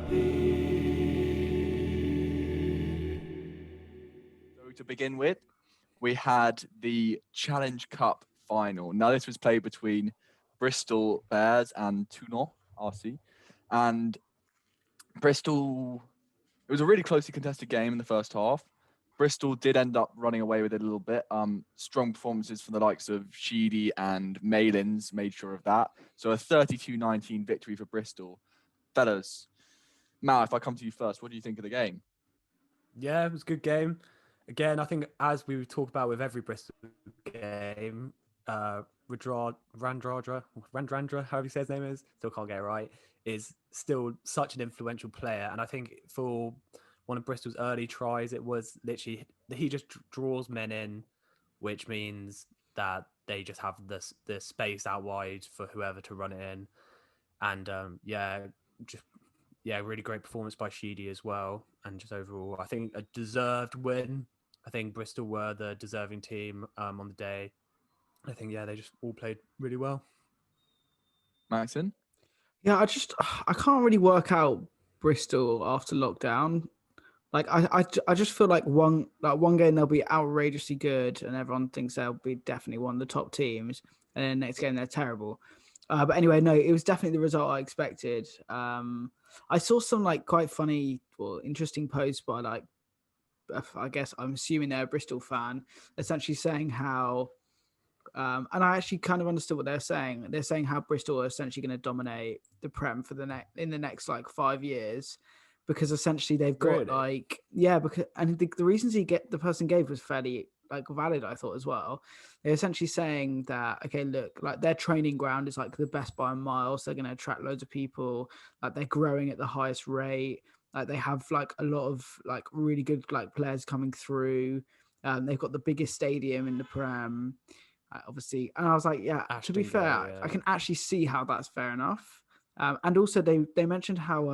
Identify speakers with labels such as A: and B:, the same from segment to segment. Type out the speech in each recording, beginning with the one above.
A: So to begin with, we had the Challenge Cup final. Now this was played between Bristol Bears and Toulon RC, and Bristol. It was a really closely contested game in the first half. Bristol did end up running away with it a little bit. Strong performances from the likes of Sheedy and Malins made sure of that. So a 32-19 victory for Bristol. Fellas, Mal, if I come to you first, what do you think of the game?
B: Yeah, it was a good game. Again, I think as we talk about with every Bristol game, Randrandra, however you say his name is, still can't get it right, is still such an influential player. And I think for one of Bristol's early tries, it was literally he just draws men in, which means that they just have the space out wide for whoever to run it in. And just really great performance by Sheedy as well. And just overall, I think a deserved win. I think Bristol were the deserving team on the day. I think, they just all played really well.
A: Maxon?
C: Yeah, I can't really work out Bristol after lockdown. Like I just feel like one game they'll be outrageously good and everyone thinks they'll be definitely one of the top teams, and then next game they're terrible. But anyway, no, it was definitely the result I expected. I saw some like quite funny or interesting posts by like, I guess I'm assuming they're a Bristol fan, essentially saying how, and I actually kind of understood what they're saying. They're saying how Bristol are essentially going to dominate the Prem for in the next like 5 years, because essentially they've got because the reasons the person gave was fairly like valid, I thought, as well. They're essentially saying that, okay, look, like their training ground is like the best by a mile, so they're going to attract loads of people. Like they're growing at the highest rate. Like they have like a lot of like really good like players coming through. They've got the biggest stadium in the Prem, obviously. And I was like, yeah,
B: Ashton
C: to be fair, I can actually see how that's fair enough. And also they mentioned how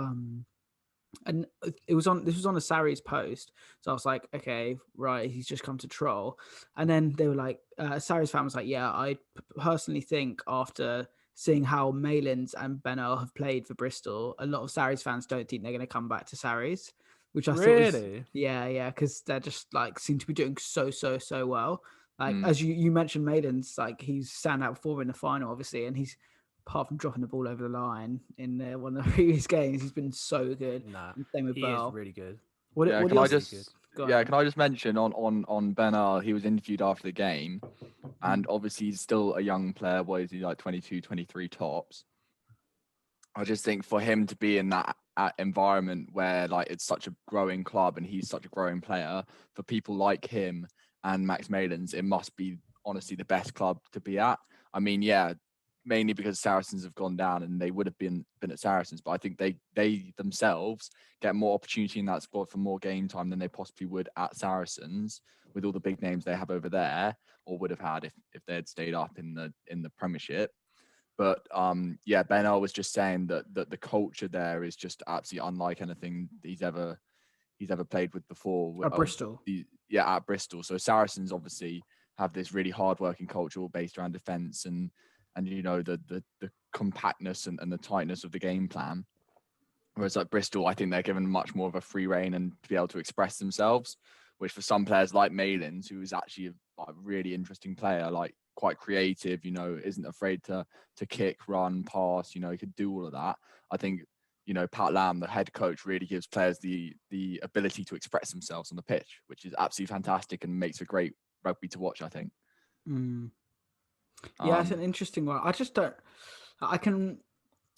C: and this was on a Sarri's post, so I was like, okay, right, he's just come to troll. And then they were like, Sarri's fan was like, yeah, I personally think after seeing how Malins and Benno have played for Bristol, a lot of Sarri's fans don't think they're going to come back to Sarri's, which I thought was, yeah, because they're just like seem to be doing so well. Like as you mentioned, Malins, like he's stand out performer in the final, obviously, and he's, apart from dropping the ball over the line in one of the previous games, he's been so good.
B: And
C: same with
B: he
C: Bell.
B: is really good.
A: Can I just mention on Ben R, he was interviewed after the game, and obviously he's still a young player. What is he, like 22, 23 tops? I just think for him to be in that environment where like it's such a growing club and he's such a growing player, for people like him and Max Malins, it must be honestly the best club to be at. I mean, yeah, mainly because Saracens have gone down and they would have been at Saracens, but I think they themselves get more opportunity in that squad for more game time than they possibly would at Saracens, with all the big names they have over there, or would have had if they had stayed up in the Premiership. But Ben O was just saying that the culture there is just absolutely unlike anything he's ever played with before.
C: At Bristol.
A: At Bristol. So Saracens obviously have this really hard-working culture all based around defence and you know the compactness and the tightness of the game plan. Whereas at Bristol, I think they're given much more of a free rein and to be able to express themselves, which for some players like Malins, who is actually a really interesting player, like quite creative, you know, isn't afraid to kick, run, pass, you know, he could do all of that. I think, you know, Pat Lam, the head coach, really gives players the ability to express themselves on the pitch, which is absolutely fantastic and makes a great rugby to watch, I think.
C: Yeah, it's an interesting one. I just don't. I can,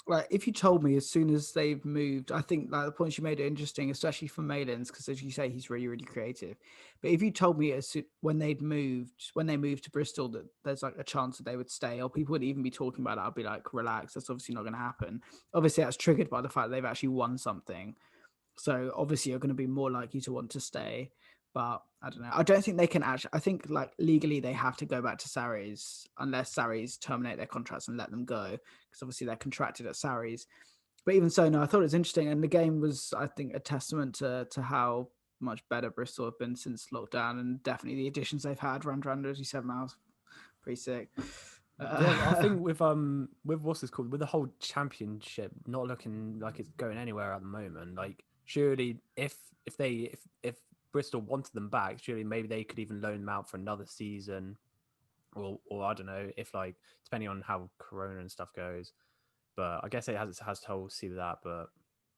C: like, if you told me as soon as they've moved, I think like the points you made are interesting, especially for Malins, because as you say, he's really, really creative. But if you told me when they moved to Bristol, that there's like a chance that they would stay, or people would even be talking about it, I'd be like, relax, that's obviously not going to happen. Obviously, that's triggered by the fact that they've actually won something. So obviously, you're going to be more likely to want to stay. But I don't know. I don't think they can actually. I think like legally they have to go back to Sarries unless Sarries terminate their contracts and let them go, because obviously they're contracted at Sarries. But even so, no, I thought it was interesting, and the game was, I think, a testament to how much better Bristol have been since lockdown, and definitely the additions they've had. Randrander, as you said, Miles, pretty sick.
B: Yeah, I think with what's this called, with the whole championship not looking like it's going anywhere at the moment. Like, surely if Bristol wanted them back, surely maybe they could even loan them out for another season, or I don't know, if like depending on how Corona and stuff goes. But I guess it has to whole see with that. But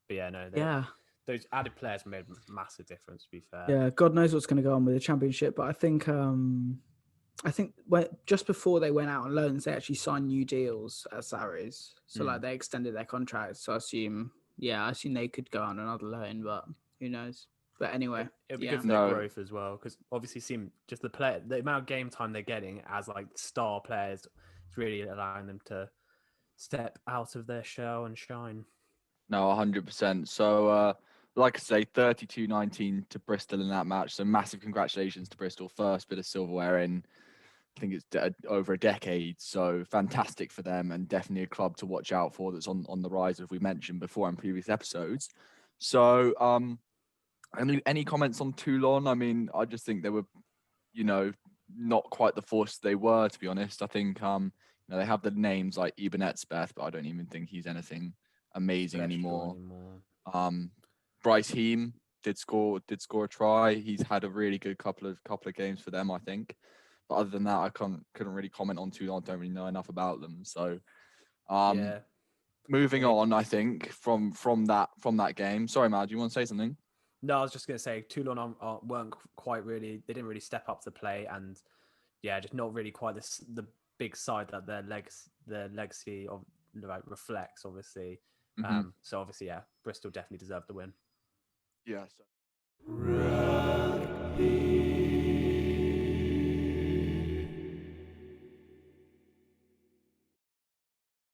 B: yeah, no,
C: Yeah.
B: those added players made a massive difference. To be fair,
C: Yeah, God knows what's going to go on with the championship, but I think just before they went out on loans, they actually signed new deals at salaries. So like they extended their contracts. So I assume they could go on another loan, but who knows? But anyway,
B: it'll be good for their growth as well, because obviously, just the amount of game time they're getting as like star players is really allowing them to step out of their shell and shine.
A: No, 100%. So, like I say, 32-19 to Bristol in that match. So massive congratulations to Bristol. First bit of silverware in, I think it's over a decade. So fantastic for them, and definitely a club to watch out for that's on the rise, as we mentioned before in previous episodes. So, any comments on Toulon? I mean, I just think they were, not quite the force they were, to be honest. I think, they have the names like Ebenetspeth, but I don't even think he's anything amazing anymore. Bryce Heem did score a try. He's had a really good couple of games for them, I think. But other than that, I couldn't really comment on Toulon. Don't really know enough about them. So, moving on, I think from that game. Sorry, Mal, do you want to say something?
B: No, I was just going to say Toulon weren't quite really. They didn't really step up to play, and just not really quite the big side that their legacy of reflects, obviously.
A: Mm-hmm.
B: So obviously, Bristol definitely deserved the win.
A: Yeah.
D: Rugby.